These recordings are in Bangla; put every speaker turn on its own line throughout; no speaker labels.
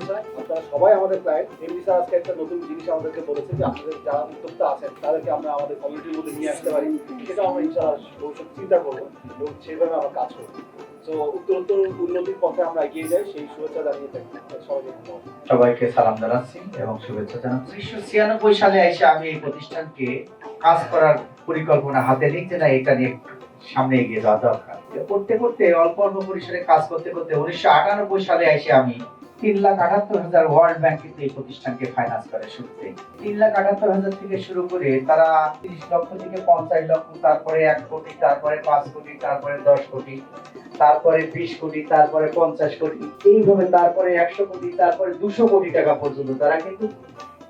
শুভেচ্ছা। আপনারা সবাই আমাদের ক্লায়েন্ট। এমডি স্যার আজকে একটা নতুন জিনিস আমাদেরকে বলেছে যে আপনাদের যারা উদ্যোক্তা আছেন তাদেরকে আমরা আমাদের কমিউনিটির মধ্যে নিয়ে আসতে পারি, সেটা আমরা ইনশাআল্লাহ ভবিষ্যতে চিন্তা করবো এবং সেভাবে আমরা কাজ করবো। তো উত্তরোত্তর উন্নতির পথে আমরা এগিয়ে যাই, সেই শুভেচ্ছা জানিয়ে থাকি
সবাইকে সালাম জানাচ্ছি এবং শুভেচ্ছা জানাচ্ছি। 1996 সালে এসে আমি এই প্রতিষ্ঠানকে কাজ করার পরিকল্পনা হাতে নিই যে না এটা নিয়ে সামনে এগিয়ে যাওয়া দরকার। করতে করতে অল্প অল্প পরিসরে কাজ করতে করতে 1998 সালে এসে আমি 3,78,000 ওয়ার্ল্ড ব্যাংক কিন্তু এই প্রতিষ্ঠানকে ফাইন্যান্স করে শুরুতে 3,78,000 থেকে শুরু করে তারা 30 লক্ষ থেকে 50 লক্ষ, তারপরে 1 কোটি, তারপরে 5 কোটি, তারপরে 10 কোটি, তারপরে 20 কোটি, তারপরে 50 কোটি, এইভাবে তারপরে 100 কোটি, তারপরে 200 কোটি টাকা পর্যন্ত তারা কিন্তু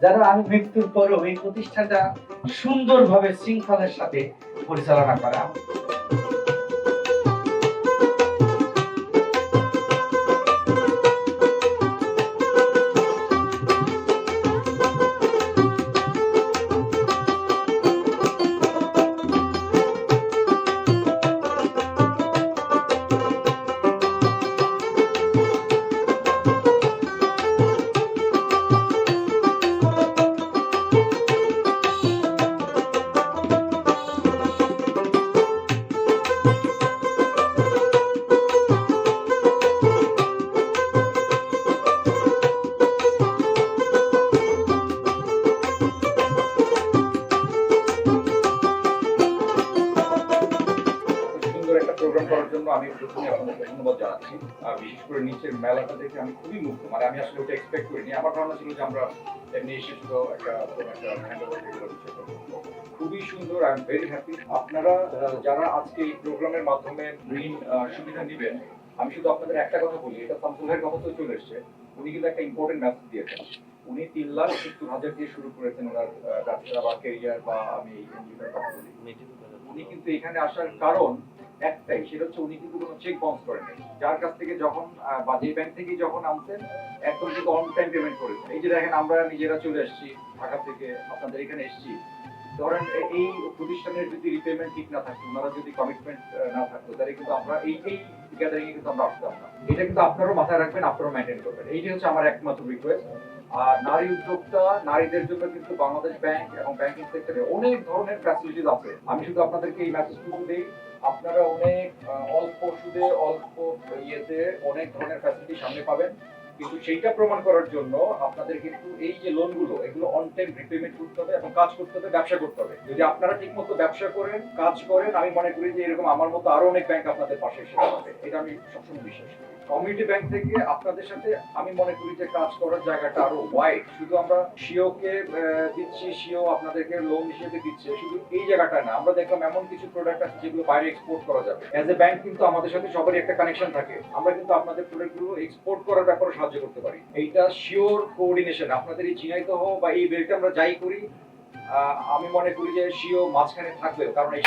যারা আমি মৃত্যুর পরেও এই প্রতিষ্ঠানটা সুন্দরভাবে শৃঙ্খলের সাথে পরিচালনা করা।
প্রোগ্রাম করার জন্য আমি প্রথমে আপনাদেরকে ধন্যবাদ জানাচ্ছি। আর বিশেষ করে নিচের মেলাটা দেখে আমি খুবই মুগ্ধ, মানে আমি আসলে ওটা এক্সপেক্ট করিনি। আমার ধারণা ছিল যে আমরা এমনি এসে শুধু একটা হ্যান্ডওভার খুবই সুন্দর। I am very happy. আপনারা যারা আজকে এই প্রোগ্রামের মাধ্যমে ঋণ সুবিধা নেবেন, আমি শুধু আপনাদের একটা কথা বলি, এটা শামসুল ভাইয়ের কথা তো চলে এসছে। উনি কিন্তু একটা ইম্পর্টেন্ট মেসেজ দিয়েছেন। উনি 3,70,000 দিয়ে শুরু করেছেন ওনার ব্যবসা বা ক্যারিয়ার, বা আমি কথা বলি। উনি কিন্তু এখানে আসার কারণ একটাই, সেটা হচ্ছে উনি কিন্তু কোনো চেক বাউন্স করেন নাই। যার কাছ থেকে যখন বা যে ব্যাংক থেকে যখন আনছেন একদম কিন্তু অন টাইম পেমেন্ট করেছেন। এই যে দেখেন আমরা নিজেরা চলে এসেছি ঢাকা থেকে, আপনাদের এখানে এসেছি। ধরেন এই প্রতিষ্ঠানের যদি রিপেমেন্ট ঠিক না থাকতো, ওনারা যদি কমিটমেন্ট না থাকতো, তাহলে কিন্তু আমরা এই গ্যাদারিং এ কিন্তু আমরা আসতাম না। এটা কিন্তু আপনারাও মাথায় রাখবেন, আপনারাও মেনটেন করবেন। এইটা হচ্ছে আমার একমাত্র রিকোয়েস্ট। আর নারী উদ্যোক্তা, নারীদের জন্য কিন্তু বাংলাদেশ ব্যাংক এবং ব্যাংকিং সেক্টরে অনেক ধরনের ফ্যাসিলিটিস আছে। আমি শুধু আপনাদেরকে এই মেসেজটুকু দিই, আপনারা অনেক অল্প সুদে, অল্প ইয়েতে অনেক ধরনের ফ্যাসিলিটি সামনে পাবেন। কিন্তু সেইটা প্রমাণ করার জন্য আপনাদের কিন্তু এই যে লোনগুলো, এগুলো অন টাইম রিপেমেন্ট করতে হবে এবং কাজ করতে হবে, ব্যবসা করতে হবে। যদি আপনারা ঠিকমতো ব্যবসা করেন, কাজ করেন, আমি মনে করি যে এরকম আমার মতো আরো অনেক ব্যাংক আপনাদের পাশে এসে দাঁড়াবে। এটা আমি সবসময় বিশ্বাস করি। কমিউনিটি ব্যাংক থেকে আপনাদের সাথে আমি মনে করি যে কাজ করার জায়গাটা আরো ওয়াইড। শুধু আমরা সিওকে দিচ্ছি, সিও আপনাদেরকে লোন হিসেবে দিচ্ছে, শুধু এই জায়গাটা না। আমরা দেখলাম এমন কিছু প্রোডাক্ট আছে যেগুলো বাইরে এক্সপোর্ট করা যাবে। অ্যাজ এ ব্যাংক কিন্তু আমাদের সাথে সবারই একটা কানেকশন থাকে। আমরা কিন্তু আপনাদের প্রোডাক্টগুলো এক্সপোর্ট করার ব্যাপারে সাহায্য করতে পারি। এইটা শিওর কোঅর্ডিনেশন। আপনাদের এই ঝিনাইদহ বা এই বেলটা আমরা যাই করি, আমি মনে করি যে সিও মাঝখানে থাকবে। কারণ এই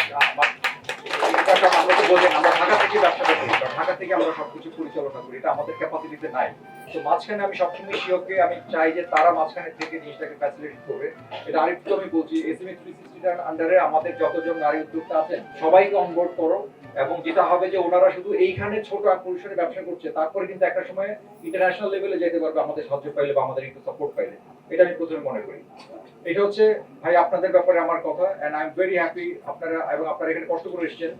আমরা তো বোঝেন, আমরা ঢাকা থেকে ব্যবসা করি, ঢাকা থেকে আমরা সবকিছু পরিচালনা করি, এটা আমাদের ক্যাপাসিটিতে নাই। তো মাঝখানে আমি সবসময় সিওকে আমি চাই যে তারা মাঝখানে থেকে জিনিসটাকে ফ্যাসিলিটেট করবে। এটা আরেকটু আমি বলছি, এসএমই 360 আন্ডারে আমাদের যতজন নারী উদ্যোক্তা আছেন সবাইকে অনবোর্ড করো। এবং যেটা হবে যে ওনারা শুধু এইখানে ছোট পরিসরে ব্যবসা করছে, তারপরে কিন্তু একটা সময় ইন্টারন্যাশনাল লেভেলে যেতে পারবে আমাদের সাহায্য পাইলে বা আমাদের একটু সাপোর্ট পাইলে। এটা আমি প্রথমে মনে করি। এটা হচ্ছে ভাই আপনাদের ব্যাপারে আমার কথা, and I am very happy. আপনারা এবং আপনারা এখানে কষ্ট করে এসেছেন,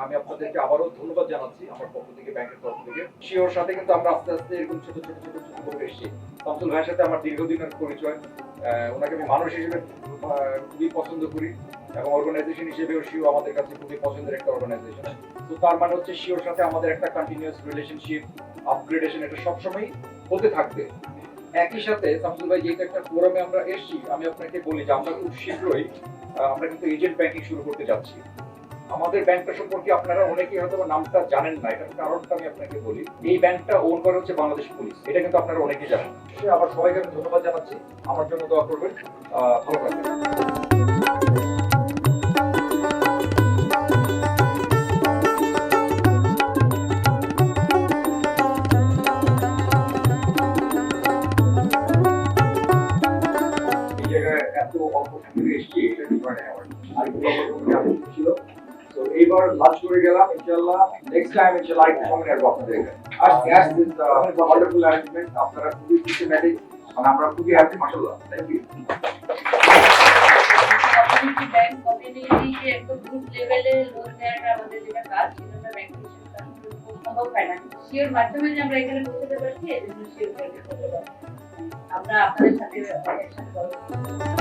আমি আপনাদেরকে আবারও ধন্যবাদ জানাচ্ছি আমার পক্ষ থেকে, ব্যাংকের তরফ থেকে। সিওর সাথে কিন্তু আমরা আস্তে আস্তে এরকম ছোট ছোট ছোট ছোট করে এসেছি। শামসুল ভাইয়ের সাথে আমার দীর্ঘদিনের পরিচয়। ওনাকে আমি মানুষ হিসেবে খুবই পছন্দ করি এবং অর্গানাইজেশন হিসেবেও সিও আমাদের কাছে খুবই পছন্দের একটা অর্গানাইজেশন। তো তার মানে হচ্ছে সিওর সাথে আমাদের একটা কন্টিনিউয়াস রিলেশনশিপ, আপগ্রেডেশন, এটা সবসময় হতে থাকবে। একই সাথে শামসুল ভাই, যেহেতু একটা ফোরামে আমরা এসেছি, আমি আপনাকে বলি যে আমরা খুব শীঘ্রই আমরা কিন্তু এজেন্ট ব্যাংকিং শুরু করতে যাচ্ছি। আমাদের ব্যাংকটা সম্পর্কে আপনারা অনেকেই হয়তো নামটা জানেন না, এটার কারণটা আমি আপনাকে বলি। এই ব্যাংকটা ওন করে হচ্ছে বাংলাদেশ পুলিশ, এটা কিন্তু আপনারা অনেকেই জানেন। আবার সবাইকে আমি ধন্যবাদ জানাচ্ছি, আমার জন্য দোয়া করবেন। ভালো থাকবেন। এইবার লাঞ্চ করে গেলাম, ইনশাআল্লাহ নেক্সট টাইম ইনশাআল্লাহ আরেকটু সময় নেব আপনাদের। Yes, this is a wonderful arrangement. আপনারা খুবই systematic, মানে আমরা খুবই হ্যাপি মাশাআল্লাহ। Thank you.
কমিউনিটি ব্যাংক কমিউনিটিকে একদম গ্রুপ লেভেলে লোন দেওয়াটা আমাদের যেটা কাজ সেটা আমরা ব্যাংক সম্ভব হয় না। শিওর মাধ্যমে যে আমরা এখানে পৌঁছাতে পারছি এজন্য শিওর করতে পারছি। আমরা আপনাদের সাথে একসাথে